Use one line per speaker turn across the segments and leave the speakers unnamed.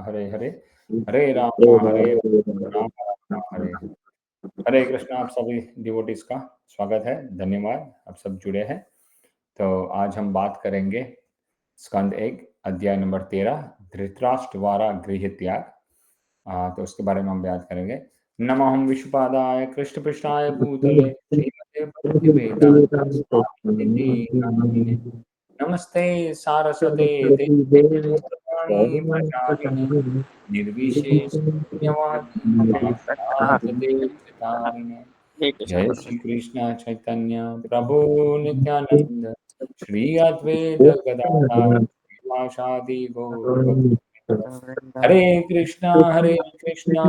हरे हरे, हरे राम हरे राम, राम हरे हरे। हरे कृष्णा। आप सभी डिवोटीज का स्वागत है, धन्यवाद आप सब जुड़े हैं। तो आज हम बात करेंगे स्कंद 1 अध्याय नंबर 13 धृतराष्ट्र द्वारा गृह त्याग। तो उसके बारे में हम बात करेंगे। नमः विश्वपादाय कृष्णपृष्ठाय भूतले श्रीमते भक्ति वेदांत स्वामी इति नामिने। नमस्ते सारस्वते देवे गौरवाणी प्रचारिणे निर्विशेष शून्यवादी पाश्चात्यदेशतारिणे। जय श्री कृष्ण चैतन्य प्रभु नित्यानंद श्री अद्वैत गदाधर श्रीवासादि गौर भक्त। हरे कृष्णा कृष्णा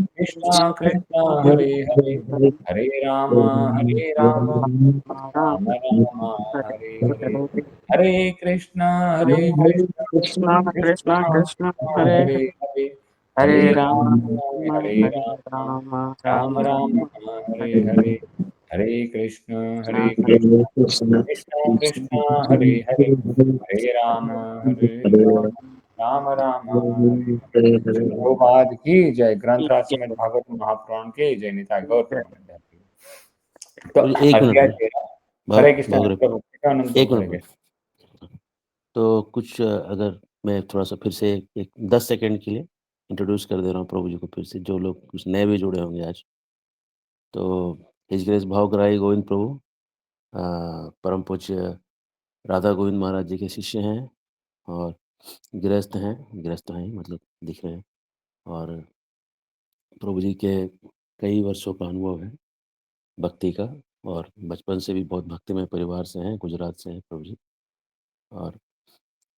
कृष्णा हरे हरे, हरे राम राम राम हरे हरे। हरे कृष्णा कृष्णा कृष्णा कृष्णा हरे हरे, हरे राम राम हरे हरे। हरे कृष्णा कृष्णा कृष्णा हरे हरे, हरे राम राम राम हरे हरे। प्रभुपाद की जय। ग्रंथराज समेत भागवत महापुराण के जय। निताय गौर प्रेमानंद। तो
एक मिनट
अध्याय 13। हरे कृष्ण प्रभु नित्यानंद
एक
प्रभु
मिनट। तो कुछ अगर मैं थोड़ा सा फिर से एक 10 सेकंड के लिए इंट्रोड्यूस कर दे रहा हूँ प्रभु जी को, फिर से जो लोग कुछ नए भी जुड़े होंगे आज। तो हिज ग्रेस भावग्राही गोविंद प्रभु परम पूज्य राधा गोविंद महाराज जी के शिष्य हैं और गृहस्थ हैं, गृहस्थ हैं मतलब दिख रहे हैं, और प्रभु जी के कई वर्षों का अनुभव है भक्ति का, और बचपन से भी बहुत भक्तिमय परिवार से हैं, गुजरात से हैं प्रभु जी। और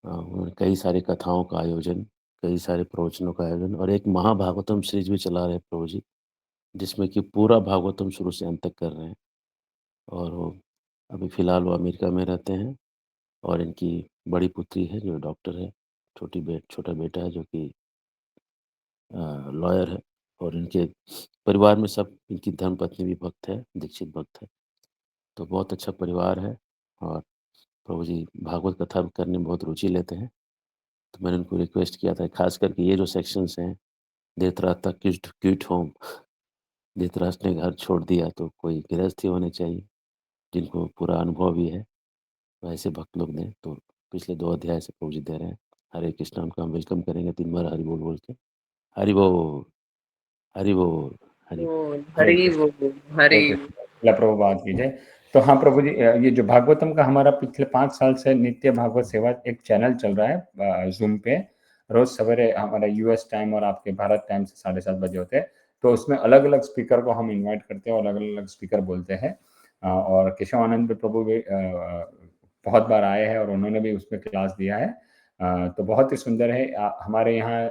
उन्होंने कई सारी कथाओं का आयोजन, कई सारे प्रवचनों का आयोजन और एक महाभागवतम सीरीज भी चला रहे हैं प्रभु जी, जिसमें कि पूरा भागवतम शुरू से अंत तक कर रहे हैं। और वो अभी फ़िलहाल वो अमेरिका में रहते हैं, और इनकी बड़ी पुत्री है जो डॉक्टर है, छोटा बेटा है जो कि लॉयर है, और इनके परिवार में सब, इनकी धर्मपत्नी भी भक्त है, दीक्षित भक्त है। तो बहुत अच्छा परिवार है, और प्रभु जी भागवत कथा करने में बहुत रुचि लेते हैं। तो मैंने उनको रिक्वेस्ट किया था, खास करके ये जो सेक्शंस हैं, धृतराष्ट्र क्विट होम, धृतराष्ट्र ने घर छोड़ दिया, तो कोई गृहस्थ ही होने चाहिए जिनको पूरा अनुभव भी है, वैसे भक्त लोग दें। तो पिछले 2 अध्याय से प्रभु जी दे रहे हैं। हरे कृष्णा, उनको हम वेलकम करेंगे 3 बार हरि बोल बोल के। हरि बोल, हरि बोल, हरि बोल,
हरि प्रभुपाद की जय। तो हाँ प्रभु जी, ये जो भागवतम का हमारा पिछले 5 साल से नित्य भागवत सेवा एक चैनल चल रहा है जूम पे। रोज सवेरे हमारा यूएस टाइम और आपके भारत टाइम से 7:30 बजे होते हैं। तो उसमें अलग अलग स्पीकर को हम इनवाइट करते हैं और अलग अलग स्पीकर बोलते हैं। और केशव आनंद प्रभु भी बहुत बार आए हैं और उन्होंने भी उसमें क्लास दिया है। तो बहुत ही सुंदर है। हमारे यहाँ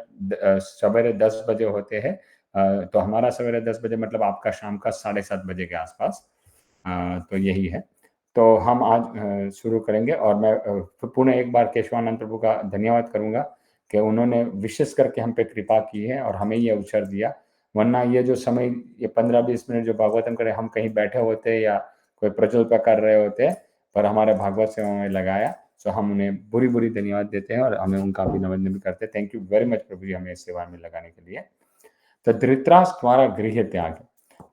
सवेरे 10 बजे होते हैं। तो हमारा सवेरे 10 बजे मतलब आपका शाम का 7:30 बजे के आसपास। तो यही है। तो हम आज शुरू करेंगे, और मैं पुनः एक बार केशवानंद प्रभु का धन्यवाद करूंगा कि उन्होंने विशेष करके हम पे कृपा की है और हमें ये अवसर दिया। वरना ये जो समय, ये 15-20 मिनट जो भागवतम करे, हम कहीं बैठे होते या कोई प्रजल्प कर रहे होते, पर हमारे भागवत सेवा में लगाया। तो हम उन्हें बुरी बुरी धन्यवाद देते हैं और हमें उनका अभिनंदन भी करते हैं। थैंक यू वेरी मच प्रभु जी, हमें इस सेवा में लगाने के लिए। तो धृतराष्ट्र द्वारा गृह त्याग,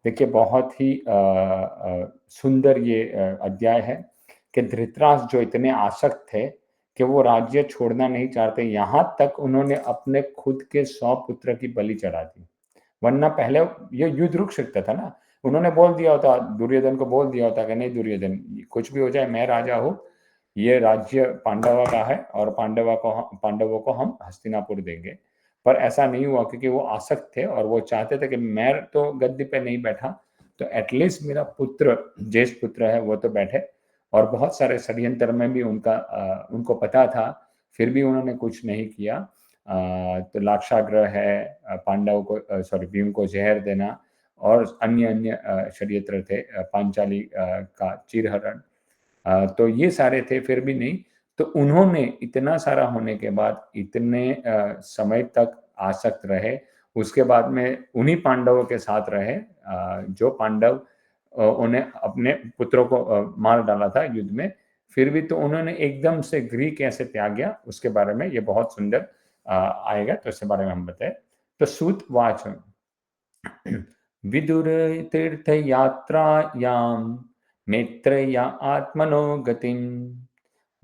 देखिए बहुत ही सुंदर ये अध्याय है कि धृतराष्ट्र जो इतने आसक्त थे कि वो राज्य छोड़ना नहीं चाहते, यहाँ तक उन्होंने अपने खुद के 100 पुत्र की बलि चढ़ा दी। वरना पहले ये युद्ध रुक सकता था ना। उन्होंने बोल दिया होता, दुर्योधन को बोल दिया होता कि नहीं दुर्योधन, कुछ भी हो जाए मैं राजा हूँ, ये राज्य पांडवा का है और पांडवों को हम हस्तिनापुर देंगे। पर ऐसा नहीं हुआ क्योंकि वो आसक्त थे और वो चाहते थे कि मैं तो गद्दी पे नहीं बैठा, तो एटलीस्ट मेरा पुत्र, ज्येष्ठ पुत्र है, वो तो बैठे। और बहुत सारे षड्यंत्र में भी उनको पता था, फिर भी उन्होंने कुछ नहीं किया। तो लाक्षागृह है, पांडव को सॉरी भीम को जहर देना, और अन्य अन्य षड्यंत्र थे, पांचाली का चीरहरण, तो ये सारे थे, फिर भी नहीं। तो उन्होंने इतना सारा होने के बाद इतने समय तक आसक्त रहे। उसके बाद में उन्हीं पांडवों के साथ रहे जो पांडव उन्हें अपने पुत्रों को मार डाला था युद्ध में। फिर भी तो उन्होंने एकदम से गृह कैसे त्याग गया, उसके बारे में ये बहुत सुंदर आएगा, तो इसके बारे में हम बताए। तो सूत वाच विदुर तीर्थ यात्रायां मैत्रेय आत्मनो गतिम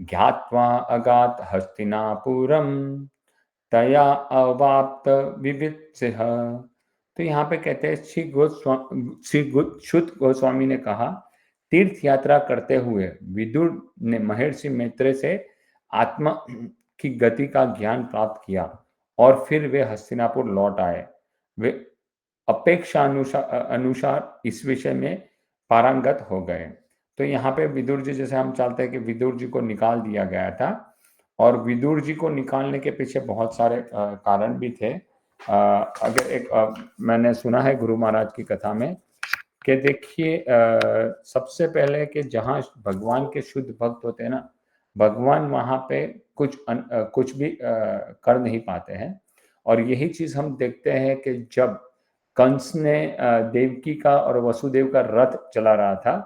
ज्ञात्वा अगात हस्तिनापुरम तया अवाप्त विवित्सिह। तो यहाँ पे कहते हैं शुत गोस्वामी ने कहा, तीर्थ यात्रा करते हुए विदुर ने महर्षि मैत्रेय से आत्मा की गति का ज्ञान प्राप्त किया और फिर वे हस्तिनापुर लौट आए। वे अपेक्षा अनुसार इस विषय में पारंगत हो गए। तो यहाँ पे विदुर जी, जैसे हम चाहते हैं कि विदुर जी को निकाल दिया गया था, और विदुर जी को निकालने के पीछे बहुत सारे कारण भी थे। अगर मैंने सुना है गुरु महाराज की कथा में कि देखिए, सबसे पहले कि जहाँ भगवान के शुद्ध भक्त होते हैं ना, भगवान वहाँ पे कुछ भी कर नहीं पाते हैं। और यही चीज हम देखते हैं कि जब कंस ने देवकी का और वसुदेव का रथ चला रहा था,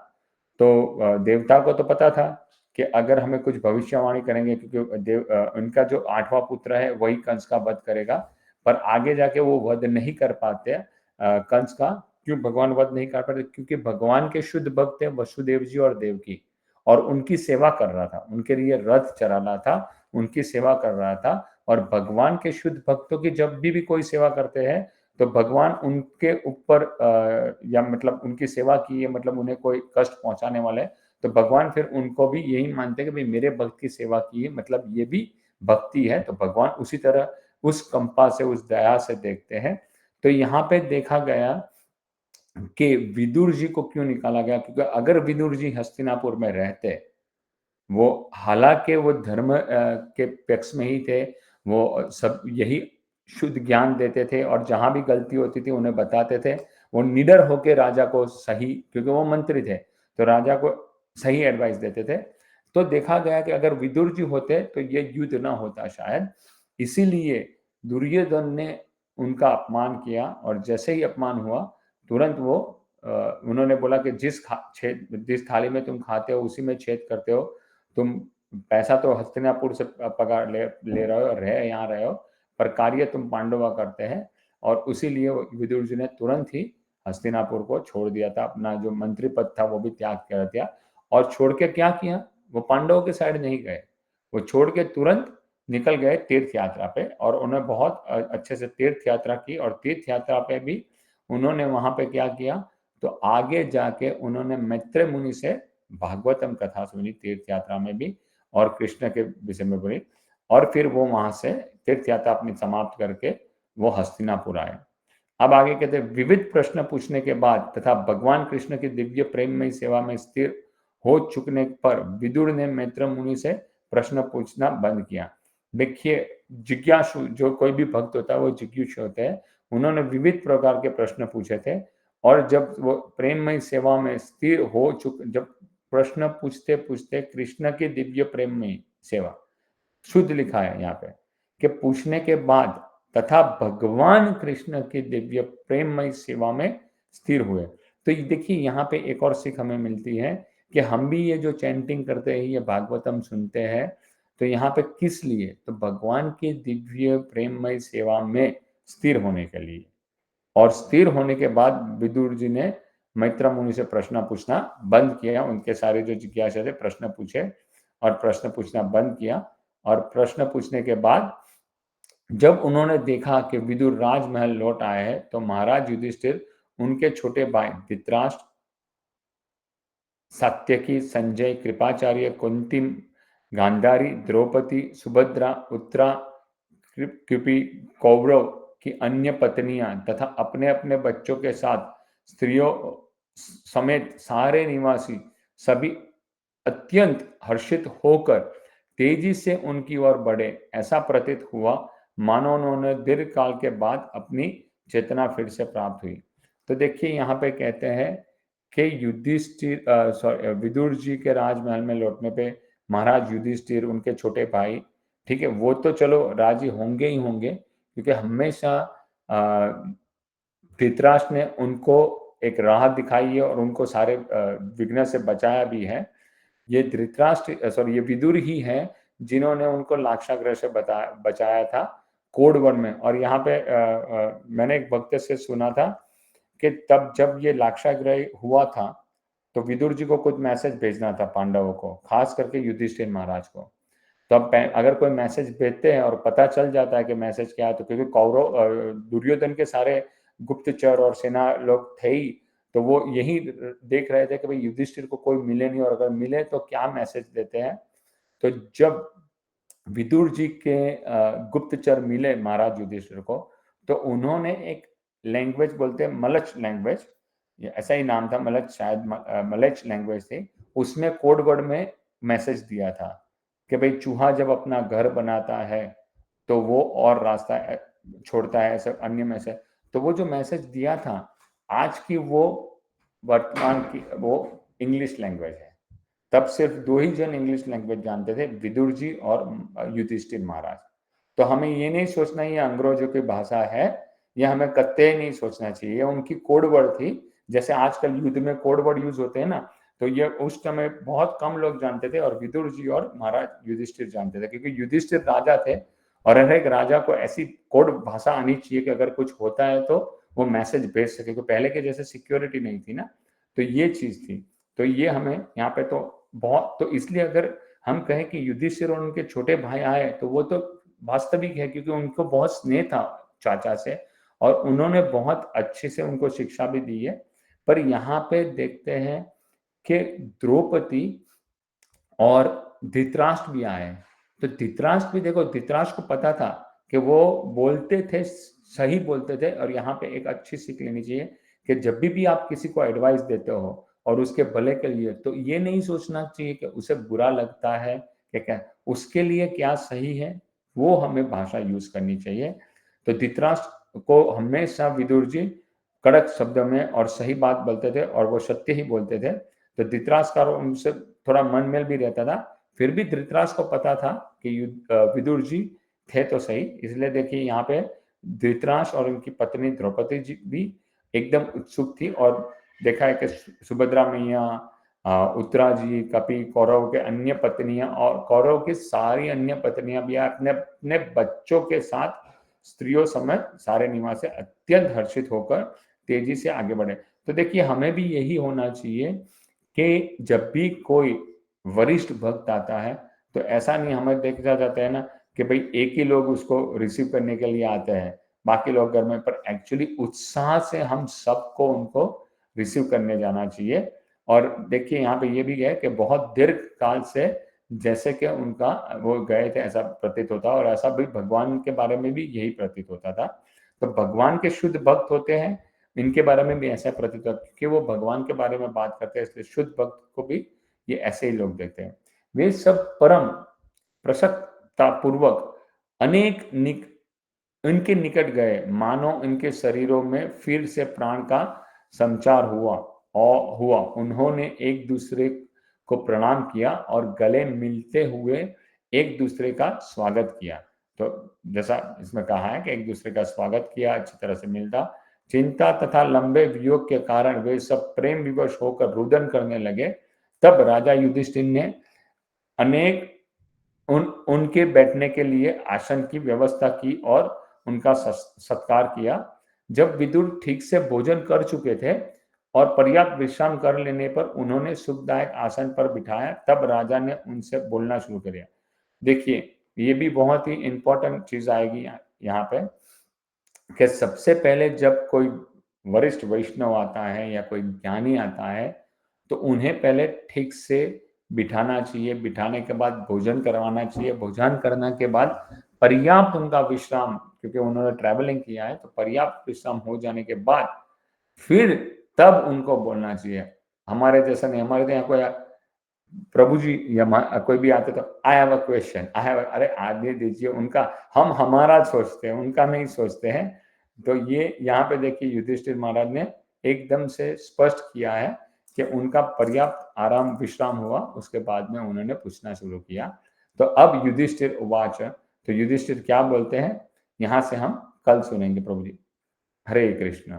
तो देवता को तो पता था कि अगर हमें कुछ भविष्यवाणी करेंगे, क्योंकि उनका जो 8वां पुत्र है वही कंस का वध करेगा, पर आगे जाके वो वध नहीं कर पाते कंस का। क्यों भगवान वध नहीं कर पाते? क्योंकि भगवान के शुद्ध भक्त थे वसुदेव जी और देवकी, और उनकी सेवा कर रहा था, उनके लिए रथ चला रहा था, उनकी सेवा कर रहा था। और भगवान के शुद्ध भक्तों की जब भी कोई सेवा करते हैं, तो भगवान उनके ऊपर या मतलब उनकी सेवा की है, मतलब उन्हें कोई कष्ट पहुंचाने वाले, तो भगवान फिर उनको भी यही मानते हैं कि भाई मेरे भक्त की सेवा की है, मतलब ये भी भक्ति है। तो भगवान उसी तरह उस कंपा से, उस दया से देखते हैं। तो यहाँ पे देखा गया कि विदुर जी को क्यों निकाला गया, क्योंकि अगर विदुर जी हस्तिनापुर में रहते, वो हालांकि वो धर्म के पक्ष में ही थे, वो सब यही शुद्ध ज्ञान देते थे, और जहां भी गलती होती थी उन्हें बताते थे। वो निडर होके राजा को सही, क्योंकि वो मंत्री थे, तो राजा को सही एडवाइस देते थे। तो देखा गया कि अगर विदुर जी होते तो ये युद्ध ना होता शायद। इसीलिए दुर्योधन ने उनका अपमान किया, और जैसे ही अपमान हुआ तुरंत वो उन्होंने बोला कि जिस थाली में तुम खाते हो उसी में छेद करते हो। तुम पैसा तो हस्तिनापुर से पगार ले रहे हो, यहाँ रहे हो, पर कार्य तुम पांडवा करते हैं। और उसीलिए विदुर जी ने तुरंत ही हस्तिनापुर को छोड़ दिया था, अपना जो मंत्री पद था वो भी त्याग कर दिया। और छोड़ के क्या किया, वो पांडवों के साइड नहीं गए, वो छोड़ के तुरंत निकल गए तीर्थ यात्रा पे, और उन्होंने बहुत अच्छे से तीर्थ यात्रा की। और तीर्थ यात्रा पे भी उन्होंने वहां पे क्या किया, तो आगे जाके उन्होंने मैत्रेय मुनि से भागवतम कथा सुनी तीर्थ यात्रा में भी, और कृष्ण के विषय में बोली। और फिर वो वहां से तीर्थ यात्रा अपनी समाप्त करके वो हस्तिनापुर आए। अब आगे कहते हैं, विविध प्रश्न पूछने के बाद तथा भगवान कृष्ण की दिव्य प्रेममय सेवा में स्थिर हो चुकने पर विदुर ने मैत्र मुनि से प्रश्न पूछना बंद किया। देखिए, जिज्ञासु जो कोई भी भक्त होता है वो जिज्ञासु होते हैं। उन्होंने विविध प्रकार के प्रश्न पूछे थे, और जब वो प्रेममय सेवा में स्थिर हो जब प्रश्न पूछते पूछते कृष्ण की दिव्य प्रेममय सेवा, शुद्ध लिखा है यहाँ पे, कि पूछने के बाद तथा भगवान कृष्ण की दिव्य प्रेममय सेवा में स्थिर हुए। तो ये देखिए, यहाँ पे एक और सीख हमें मिलती है कि हम भी ये जो चैंटिंग करते हैं, ये भागवतम सुनते हैं, तो यहाँ पे किस लिए, तो भगवान की दिव्य प्रेममय सेवा में स्थिर होने के लिए। और स्थिर होने के बाद विदुर जी ने मैत्र मुनि से प्रश्न पूछना बंद किया, उनके सारे जो जिज्ञासा थे प्रश्न पूछे, और प्रश्न पूछना बंद किया। और प्रश्न पूछने के बाद जब उन्होंने देखा कि विदुर राजमहल लौट आए हैं, तो महाराज युधिष्ठिर, उनके छोटे भाई धृतराष्ट्र, सात्यकी, संजय, कृपाचार्य, कुंती, गांधारी, द्रौपदी, सुभद्रा, उत्तरा, कृपि, कौरव की अन्य पत्नियां तथा अपने अपने बच्चों के साथ स्त्रियों समेत सारे निवासी सभी अत्यंत हर्षित होकर तेजी से उनकी ओर बढ़े। ऐसा प्रतीत हुआ मानो उन्होंने दीर्घ काल के बाद अपनी चेतना फिर से प्राप्त हुई। तो देखिए, यहाँ पे कहते हैं कि विदुर जी के राजमहल में लौटने पे महाराज युधिष्ठिर, उनके छोटे भाई, ठीक है, वो तो चलो राजी होंगे ही होंगे, क्योंकि हमेशा धृतराष्ट्र ने उनको एक राह दिखाई है और उनको सारे विघ्न से बचाया भी है। ये धृतराष्ट्र, सॉरी, ये विदुर ही है जिन्होंने उनको लाक्षागृह से बचाया था। कोड वर्ड में। और यहाँ पे मैंने एक भक्त से सुना था कि तब जब ये लाक्षागृह हुआ था तो विदुर जी को कुछ मैसेज भेजना था पांडवों को, खास करके युधिष्ठिर महाराज को। तो अब अगर कोई मैसेज भेजते हैं और पता चल जाता है कि मैसेज क्या है, तो क्योंकि कौरव दुर्योधन के सारे गुप्तचर और सेना लोग थे ही, तो वो यही देख रहे थे कि भाई युधिष्ठिर को कोई मिले नहीं, और अगर मिले तो क्या मैसेज देते हैं। तो जब विदुर जी के गुप्तचर मिले महाराज युधिष्ठिर को, तो उन्होंने एक लैंग्वेज बोलते हैं मलच लैंग्वेज, ऐसा ही नाम था मलच, शायद मलच लैंग्वेज थी, उसमें कोड वर्ड में मैसेज दिया था कि भाई चूहा जब अपना घर बनाता है तो वो और रास्ता छोड़ता है, ऐसे अन्य मैसेज। तो वो जो मैसेज दिया था, आज की वो वर्तमान की वो इंग्लिश लैंग्वेज है। तब सिर्फ दो ही जन इंग्लिश लैंग्वेज जानते थे, विदुर जी और युधिष्ठिर महाराज। तो हमें ये नहीं सोचना ये अंग्रेजों की भाषा है, ये हमें कतई नहीं सोचना चाहिए, उनकी कोड वर्ड थी। जैसे आजकल युद्ध में कोड वर्ड यूज होते हैं ना, तो ये उस समय बहुत कम लोग जानते थे, और विदुर जी और महाराज युधिष्ठिर जानते थे, क्योंकि युधिष्ठिर राजा थे और हर एक राजा को ऐसी कोड भाषा आनी चाहिए कि अगर कुछ होता है तो वो मैसेज भेज सके, क्योंकि पहले के जैसे सिक्योरिटी नहीं थी ना, तो ये चीज थी। तो ये हमें यहाँ पे तो बहुत, तो इसलिए अगर हम कहें कि युधिष्ठिर और उनके छोटे भाई आए, तो वो तो वास्तविक है, क्योंकि उनको बहुत स्नेह था चाचा से, और उन्होंने बहुत अच्छे से उनको शिक्षा भी दी है। पर यहाँ पे देखते हैं कि द्रौपदी और धृतराष्ट्र भी आए। तो धृतराष्ट्र भी देखो, धृतराष्ट्र को पता था कि वो बोलते थे, सही बोलते थे। और यहाँ पे एक अच्छी सीख लेनी चाहिए कि जब भी आप किसी को एडवाइस देते हो और उसके भले के लिए, तो ये नहीं सोचना चाहिए कि उसे बुरा लगता है कि क्या, उसके लिए क्या सही है, वो हमें भाषा यूज करनी चाहिए। तो धृतराष्ट्र को हमेशा विदुर जी कड़क शब्द में और सही बात बोलते थे, और वो सत्य ही बोलते थे। तो धृतराष्ट्र का उनसे थोड़ा मन मेल भी रहता था। फिर भी धृतराष्ट्र को पता था कि विदुर जी थे तो सही, इसलिए देखिए यहाँ पे धृतराष्ट्र और उनकी पत्नी द्रौपदी जी भी एकदम उत्सुक थी। और देखा है कि सुभद्रा मैया, उत्तरा जी, कपि, कौरव के अन्य पत्नियां और कौरव की सारी अन्य पत्नियां भी अपने अपने बच्चों के साथ स्त्रियों समेत सारे निवास से अत्यंत हर्षित होकर तेजी से आगे बढ़े। तो देखिए हमें भी यही होना चाहिए कि जब भी कोई वरिष्ठ भक्त आता है, तो ऐसा नहीं हमें देखा जाता है ना कि भाई एक ही लोग उसको रिसीव करने के लिए आते हैं, बाकी लोग घर में, पर एक्चुअली उत्साह से हम सबको उनको रिसीव करने जाना चाहिए। और देखिए यहाँ पे ये भी है कि बहुत दीर्घ काल से जैसे कि उनका वो गए थे, ऐसा प्रतीत होता, और ऐसा भी भगवान के बारे में भी यही प्रतीत होता था। तो भगवान के शुद्ध भक्त होते हैं, इनके बारे में भी ऐसा प्रतीत होता है, क्योंकि वो भगवान के बारे में बात करते हैं, इसलिए शुद्ध भक्त को भी ये ऐसे ही लोग देखते हैं। वे सब परम प्रसन्नता पूर्वक अनेक इनके निकट गए, मानो इनके शरीरों में फिर से प्राण का संचार हुआ। उन्होंने एक दूसरे को प्रणाम किया और गले मिलते हुए एक दूसरे का स्वागत किया। तो जैसा इसमें कहा है कि एक दूसरे का स्वागत किया, अच्छी तरह से मिलता। चिंता तथा लंबे वियोग के कारण वे सब प्रेम विवश होकर रुदन करने लगे। तब राजा युधिष्ठिर ने अनेक उनके बैठने के लिए आसन की व्यवस्था की और उनका सत्कार किया। जब विदुर ठीक से भोजन कर चुके थे और पर्याप्त विश्राम कर लेने पर उन्होंने सुखदायक आसन पर बिठाया, तब राजा ने उनसे बोलना शुरू किया। देखिए ये भी बहुत ही इंपॉर्टेंट चीज आएगी यहाँ पे, कि सबसे पहले जब कोई वरिष्ठ वैष्णव आता है या कोई ज्ञानी आता है, तो उन्हें पहले ठीक से बिठाना चाहिए, बिठाने के बाद भोजन करवाना चाहिए, भोजन करने के बाद पर्याप्त उनका विश्राम, क्योंकि उन्होंने ट्रैवलिंग किया है, तो पर्याप्त विश्राम हो जाने के बाद फिर तब उनको बोलना चाहिए। हमारे जैसा नहीं, हमारे तो यहाँ कोई प्रभु जी या कोई भी आते तो I have a question, I have, अरे आगे दीजिए, उनका हम हमारा सोचते हैं, उनका नहीं सोचते हैं। तो ये यहाँ पे देखिए युधिष्ठिर महाराज ने एकदम से स्पष्ट किया है कि उनका पर्याप्त आराम विश्राम हुआ, उसके बाद में उन्होंने पूछना शुरू किया। तो अब युधिष्ठिर उवाच, तो युधिष्ठिर क्या बोलते हैं यहाँ से हम कल सुनेंगे प्रभु जी। हरे कृष्ण।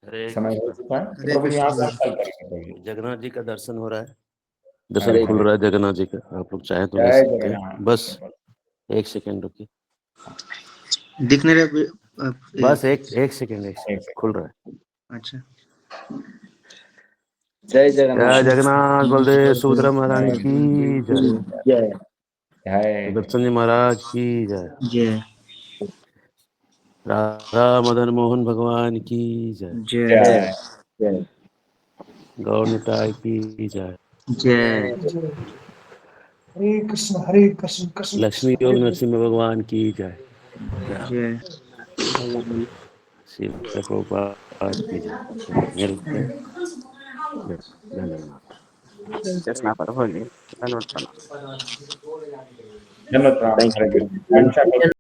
हरे
समय हो
कृष्ण।
चुका है, तो
हरे
प्रभु जी यहाँ
कृष्ण।
से कल करेंगे प्रभु जी।
जगन्नाथ जी का दर्शन हो रहा है, दर्शन
हरे
खुल
हरे,
रहा है जगन्नाथ जी का, आप लोग चाहे तो ले
जय
सकते हैं।
जगन्नाथ।
बस एक सेकेंड रुकिए।
दिख नहीं रहा
बस एक सेकंड खुल रहा है।
अच्छा।
जय
जय
जगन्नाथ।
जगन्नाथ बलदेव सुभद्रा महारानी की जय।
जय
जय
दत्सन जी महाराज की जय।
जय
राधा मदन मोहन भगवान की जय।
जय
जय
जय
गौर निताय की जय।
जय
हरे कृष्ण कृष्ण
लक्ष्मी योग नरसिंह भगवान की जय।
जय
श्री प्रभुपाद की जय। मिलते हैं। धन्यवाद।
कृष्णा पर होली। धन्यवाद।
धन्यवाद प्रणाम। हरे कृष्ण।